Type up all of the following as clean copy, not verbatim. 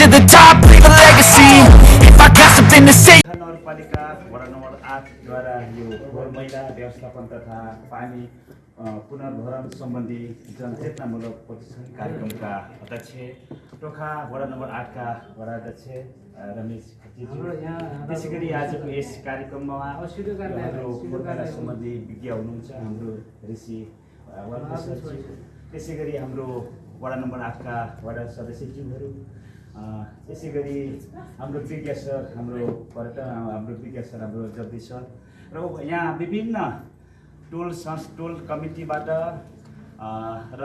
to the top, leave a legacy. If I got something to say. नगरपालिका वडा number 8 द्वारा यो फोहोर मैला व्यवस्थापन तथा पानी पुनर्भरण सम्बन्धी जनचेतनामूलक प्रशिक्षण कार्यक्रमका अध्यक्ष टोखा वडा नम्बर 8 का वडा अध्यक्ष रमेश खत्रीज्यू, त्यसै गरी आजको यस कार्यक्रममा हाम्रो फोहोर मैला सम्बन्धी विज्ञ हुनुहुन्छ हाम्रो ऋषि सचिव, त्यसै गरी हाम्रो वडा नम्बर 8 का वडा सदस्यज्यूहरू, त्यसै गरी हाम्रो विज्ञ सर, हाम्रो पर्यटन हाम्रो विज्ञ सर, हाम्रो जगदीश सर र यहाँ विभिन्न टोल कमिटीबाट र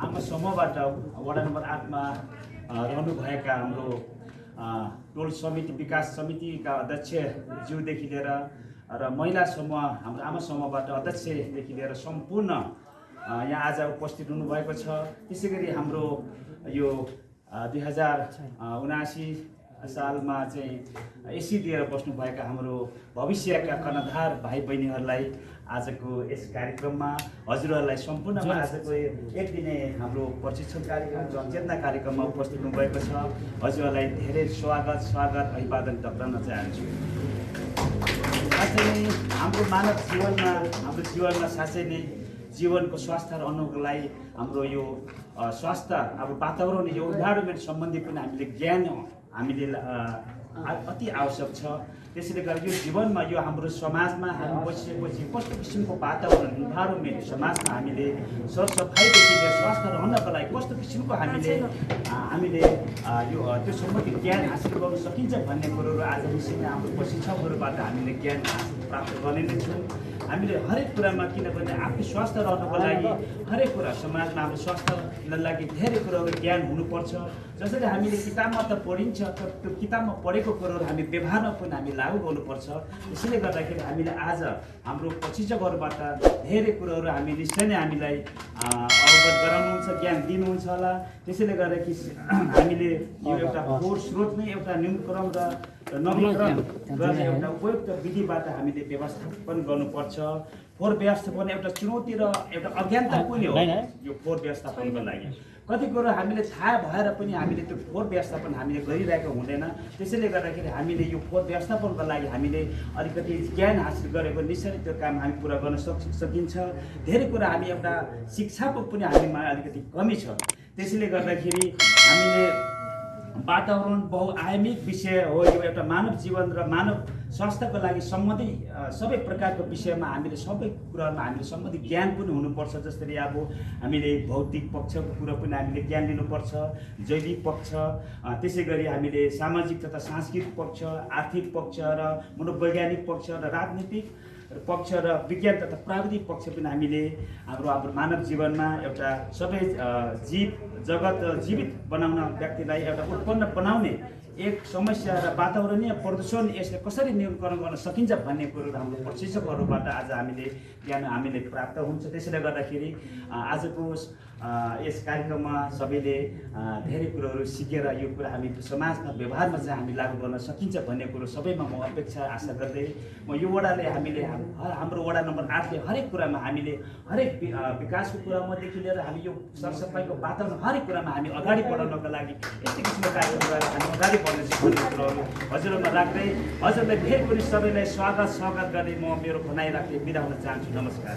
आमा समूहबाट वडा नम्बर 8 मा रहनुभएका हाम्रो टोल समिति विकास समितिका अध्यक्षज्यूदेखि लिएर र महिला समूह हाम्रो आमा समूहबाट अध्यक्षदेखि लिएर सम्पूर्ण यहाँ आज उपस्थित हुनुभएको छ। त्यसै गरी हाम्रो यो 2079 सालमा चाहिँ एसी दिएर बस्नुभएका हाम्रो भविष्यका कर्णधार भाइ बहिनीहरूलाई आजको यस कार्यक्रममा हजुरहरूलाई सम्पूर्णमा आजको एक दिने हाम्रो प्रशिक्षण कार्यक्रम जनचेतना कार्यक्रममा उपस्थित हुनुभएको छ। हजुरहरूलाई धेरै स्वागत अभिवादन टक्राउन चाहन्छु। साँच्चै नै हाम्रो मानव जीवनमा साँच्चै नै जीवनको स्वास्थ्य रहनुको लागि हाम्रो यो स्वास्थ्य अब वातावरण यो इन्भाइरोमेन्ट सम्बन्धी पनि हामीले ज्ञान हामीले अति आवश्यक छ। त्यसैले गर्दा यो जीवनमा यो हाम्रो समाजमा हामी बसिएपछि कस्तो किसिमको वातावरण इन्भाइरोमेन्ट समाजमा हामीले सरसफाइदेखि लिएर स्वास्थ्य रहनको लागि कस्तो किसिमको हामीले यो त्यो सम्बन्धी ज्ञान हासिल गर्न सकिन्छ भन्ने कुरोहरू आज निश्चय हाम्रो प्रशिक्षकहरूबाट हामीले ज्ञान प्राप्त गर्ने नै छौँ। हामीले हरेक कुरामा, किनभने आफ्नो स्वास्थ्य रहनको लागि हरेक कुरा समाजमा हाम्रो स्वास्थ्यलाई लागि धेरै कुराहरू ज्ञान हुनुपर्छ। जसरी हामीले किताबमा त पढिन्छ, त्यो किताबमा पढेको कुरोहरू हामी व्यवहारमा पनि हामी लागू गर्नुपर्छ। त्यसैले गर्दाखेरि हामीले आज हाम्रो प्रशिक्षकहरूबाट धेरै कुरोहरू हामी निश्चय नै हामीलाई अवगत गराउनुहुन्छ, ज्ञान दिनुहुन्छ होला। त्यसैले गर्दाखेरि हामीले यो एउटा फोहोर स्रोत नै एउटा न्यूनकरण र नवीकरण गर्ने एउटा उपयुक्त विधिबाट हामीले व्यवस्थापन गर्नुपर्छ। फोहोर व्यवस्थापन एउटा चुनौती र एउटा अज्ञानता पनि हो यो फोहोर व्यवस्थापनको लागि। कति कुरो हामीले थाहा भएर पनि हामीले त्यो फोहोर व्यवस्थापन हामीले गरिरहेको हुँदैन। त्यसैले गर्दाखेरि हामीले यो फोहोर व्यवस्थापनको लागि हामीले अलिकति ज्ञान हासिल गरेको निश्चय त्यो काम हामी पुरा गर्न सकिन्छ। धेरै कुरा हामी एउटा शिक्षाको पनि हामीमा अलिकति कमी छ। त्यसैले गर्दाखेरि हामीले वातावरण बहुआयामिक विषय हो यो, एउटा मानव जीवन र मानव स्वास्थ्यको लागि सम्बन्धी सबै प्रकारको विषयमा हामीले सबै कुरामा हामीले सम्बन्धी ज्ञान पनि हुनुपर्छ। जसरी अब हामीले भौतिक पक्षको कुरा पनि हामीले ज्ञान लिनुपर्छ, जैविक पक्ष, त्यसै गरी हामीले सामाजिक तथा सांस्कृतिक पक्ष, आर्थिक पक्ष र मनोवैज्ञानिक पक्ष र राजनीतिक पक्ष र विज्ञान तथा प्राविधिक पक्ष पनि हामीले हाम्रो मानव जीवनमा एउटा सबै जगत जीवित बनाउन व्यक्तिलाई एउटा उत्पन्न बनाउने एक समस्या र वातावरणीय प्रदूषण यसले कसरी न्यूनीकरण गर्न सकिन्छ भन्ने कुरो हाम्रो प्रशिक्षकहरूबाट आज हामीले ज्ञान हामीले प्राप्त हुन्छ। त्यसैले गर्दाखेरि आजको यस कार्यक्रममा सबैले धेरै कुरोहरू सिकेर यो कुरा हामी समाजमा व्यवहारमा चाहिँ हामी लागू गर्न सकिन्छ भन्ने कुरो सबैमा म अपेक्षा आशा गर्दै म यो वडाले हामीले हाम्रो वडा नम्बर 8 ले हरेक कुरामा हामीले हरेक विकासको कुरामादेखि लिएर हामी यो सरसफाइको वातावरण हरेक कुरामा हामी अगाडि बढाउनको लागि यस्तै किसिमको कार्यक्रमबाट हामी अगाडि बढ्ने भन्ने कुरोहरू हजुरहरूमा राख्दै हजुरलाई फेरि पनि सबैलाई स्वागत गर्दै म मेरो भनाइ राख्दै बिदा हुन चाहन्छु। नमस्कार।